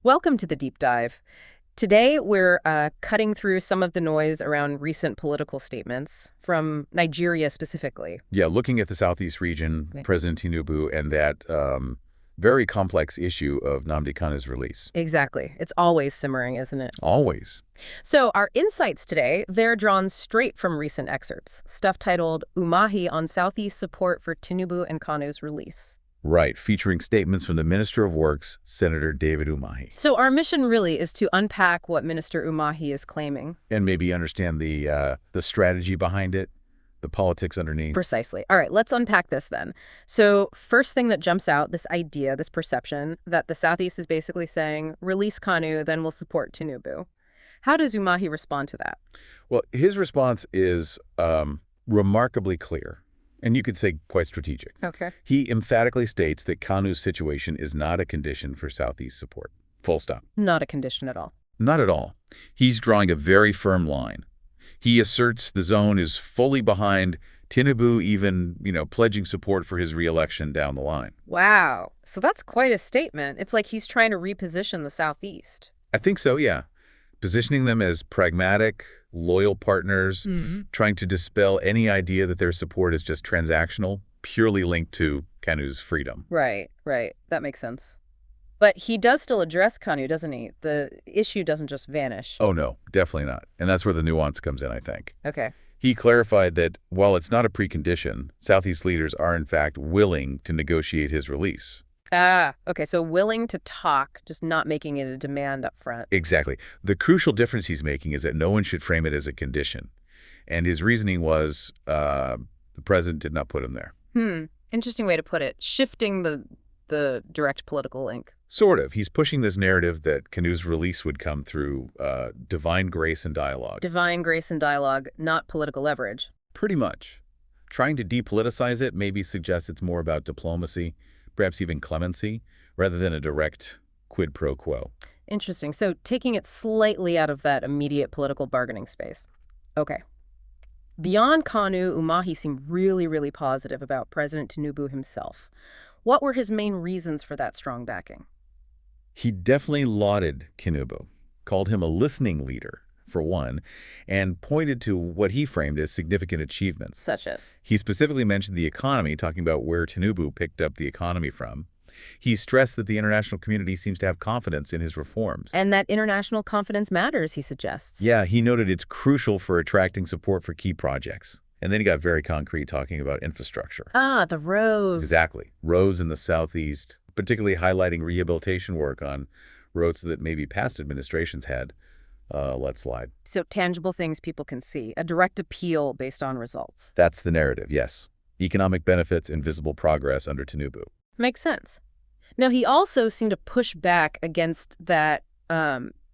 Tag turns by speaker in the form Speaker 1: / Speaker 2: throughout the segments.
Speaker 1: Welcome to the deep dive. Today, we're cutting through some of the noise around recent political statements from Nigeria specifically.
Speaker 2: Yeah, looking at the Southeast region,
Speaker 1: Okay.
Speaker 2: President Tinubu, and that very complex issue of Nnamdi Kanu'S release.
Speaker 1: Exactly. It's always simmering, isn't it?
Speaker 2: Always.
Speaker 1: So our insights today, they're drawn straight from recent excerpts, stuff titled Umahi on Southeast support for Tinubu and Kanu's release.
Speaker 2: Right, featuring statements from the Minister of Works, Senator David Umahi.
Speaker 1: So our mission really is to unpack what Minister Umahi is claiming.
Speaker 2: And maybe understand the strategy behind it, the politics underneath.
Speaker 1: Precisely. All right, let's unpack this then. So first thing that jumps out, this idea, this perception that the Southeast is basically saying, release Kanu, then we'll support Tinubu. How does Umahi respond to that?
Speaker 2: Well, his response is remarkably clear, and you could say quite strategic.
Speaker 1: Okay.
Speaker 2: He emphatically states that Kanu's situation is not a condition for Southeast support. Full stop.
Speaker 1: Not a condition at all.
Speaker 2: Not at all. He's drawing a very firm line. He asserts the zone is fully behind Tinubu, even, pledging support for his re-election down the line.
Speaker 1: Wow. So that's quite a statement. It's like he's trying to reposition the Southeast.
Speaker 2: I think so, yeah. Positioning them as pragmatic, loyal partners, trying to dispel any idea that their support is just transactional, purely linked to Kanu's freedom.
Speaker 1: Right. That makes sense. But he does still address Kanu, doesn't he? The issue doesn't just vanish.
Speaker 2: Oh, no, definitely not. And that's where the nuance comes in, I think.
Speaker 1: Okay.
Speaker 2: He clarified that while it's not a precondition, Southeast leaders are in fact willing to negotiate his release.
Speaker 1: Okay, so willing to talk, just not making it a demand up front.
Speaker 2: Exactly. The crucial difference he's making is that no one should frame it as a condition. And his reasoning was the president did not put him there.
Speaker 1: Interesting way to put it. Shifting the direct political link.
Speaker 2: Sort of. He's pushing this narrative that Kanu's release would come through divine grace and dialogue.
Speaker 1: Divine grace and dialogue, not political leverage.
Speaker 2: Pretty much. Trying to depoliticize it maybe suggests it's more about diplomacy, perhaps even clemency, rather than a direct quid pro quo.
Speaker 1: Interesting. So taking it slightly out of that immediate political bargaining space. Okay. Beyond Kanu, Umahi seemed really, really positive about President Tinubu himself. What were his main reasons for that strong backing?
Speaker 2: He definitely lauded Tinubu, called him a listening leader, for one, and pointed to what he framed as significant achievements.
Speaker 1: Such as?
Speaker 2: He specifically mentioned the economy, talking about where Tinubu picked up the economy from. He stressed that the international community seems to have confidence in his reforms.
Speaker 1: And that international confidence matters, he suggests.
Speaker 2: Yeah, he noted it's crucial for attracting support for key projects. And then he got very concrete, talking about infrastructure.
Speaker 1: The roads.
Speaker 2: Exactly. Roads in the Southeast, particularly highlighting rehabilitation work on roads that maybe past administrations had let slide.
Speaker 1: So tangible things people can see, a direct appeal based on results.
Speaker 2: That's the narrative, yes. Economic benefits and visible progress under Tinubu.
Speaker 1: Makes sense. Now, he also seemed to push back against that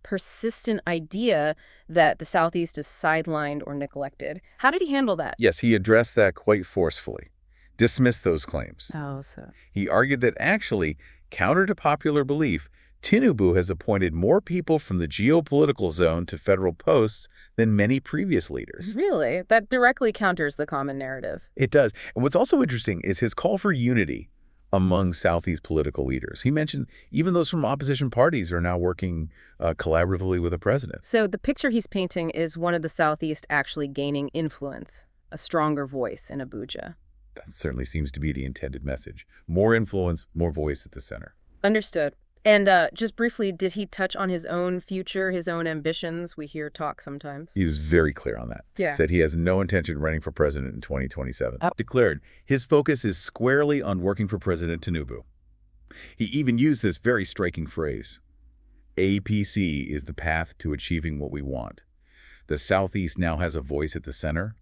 Speaker 1: persistent idea that the Southeast is sidelined or neglected. How did he handle that?
Speaker 2: Yes, he addressed that quite forcefully, dismissed those claims.
Speaker 1: So.
Speaker 2: He argued that actually, counter to popular belief, Tinubu has appointed more people from the geopolitical zone to federal posts than many previous leaders.
Speaker 1: Really? That directly counters the common narrative.
Speaker 2: It does. And what's also interesting is his call for unity among Southeast political leaders. He mentioned even those from opposition parties are now working collaboratively with the president.
Speaker 1: So the picture he's painting is one of the Southeast actually gaining influence, a stronger voice in Abuja.
Speaker 2: That certainly seems to be the intended message. More influence, more voice at the center.
Speaker 1: Understood. And just briefly, did he touch on his own future, his own ambitions? We hear talk sometimes.
Speaker 2: He was very clear on that.
Speaker 1: Yeah.
Speaker 2: Said he has no intention of running for president in 2027. Declared his focus is squarely on working for President Tinubu. He even used this very striking phrase, APC is the path to achieving what we want. The Southeast now has a voice at the center.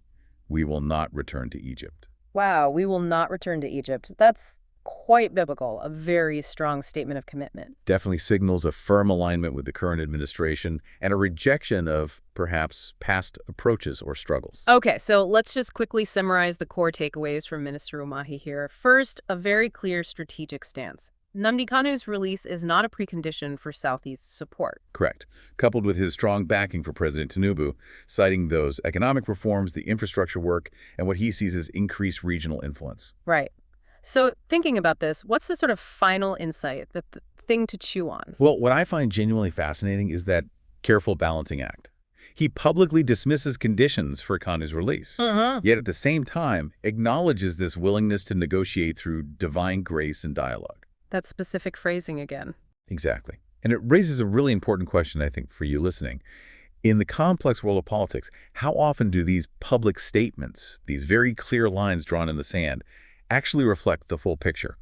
Speaker 2: We will not return to Egypt.
Speaker 1: Wow, we will not return to Egypt. That's quite biblical, a very strong statement of commitment.
Speaker 2: Definitely signals a firm alignment with the current administration and a rejection of, perhaps, past approaches or struggles.
Speaker 1: Okay, so let's just quickly summarize the core takeaways from Minister Umahi here. First, a very clear strategic stance. Nnamdi Kanu'S release is not a precondition for Southeast support.
Speaker 2: Correct. Coupled with his strong backing for President Tinubu, citing those economic reforms, the infrastructure work, and what he sees as increased regional influence.
Speaker 1: Right. So thinking about this, what's the sort of final insight that thing to chew on.
Speaker 2: Well, what I find genuinely fascinating is that careful balancing act. He publicly dismisses conditions for Kanu's release, yet at the same time acknowledges this willingness to negotiate through divine grace and dialogue.
Speaker 1: That specific phrasing again.
Speaker 2: Exactly. And it raises a really important question, I think, for you listening. In the complex world of politics, how often do these public statements, these very clear lines drawn in the sand, actually reflect the full picture?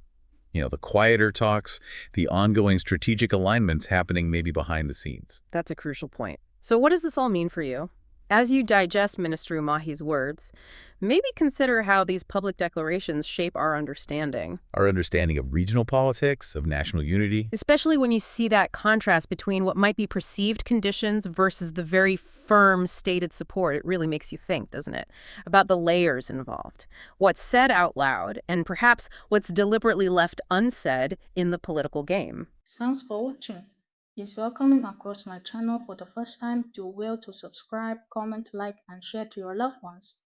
Speaker 2: The quieter talks, the ongoing strategic alignments happening maybe behind the scenes.
Speaker 1: That's a crucial point. So what does this all mean for you? As you digest Minister Umahi's words, maybe consider how these public declarations shape our understanding.
Speaker 2: Our understanding of regional politics, of national unity.
Speaker 1: Especially when you see that contrast between what might be perceived conditions versus the very firm stated support. It really makes you think, doesn't it? About the layers involved, what's said out loud, and perhaps what's deliberately left unsaid in the political game.
Speaker 3: Thanks for watching. If you are coming across my channel for the first time, do well to subscribe, comment, like, and share to your loved ones.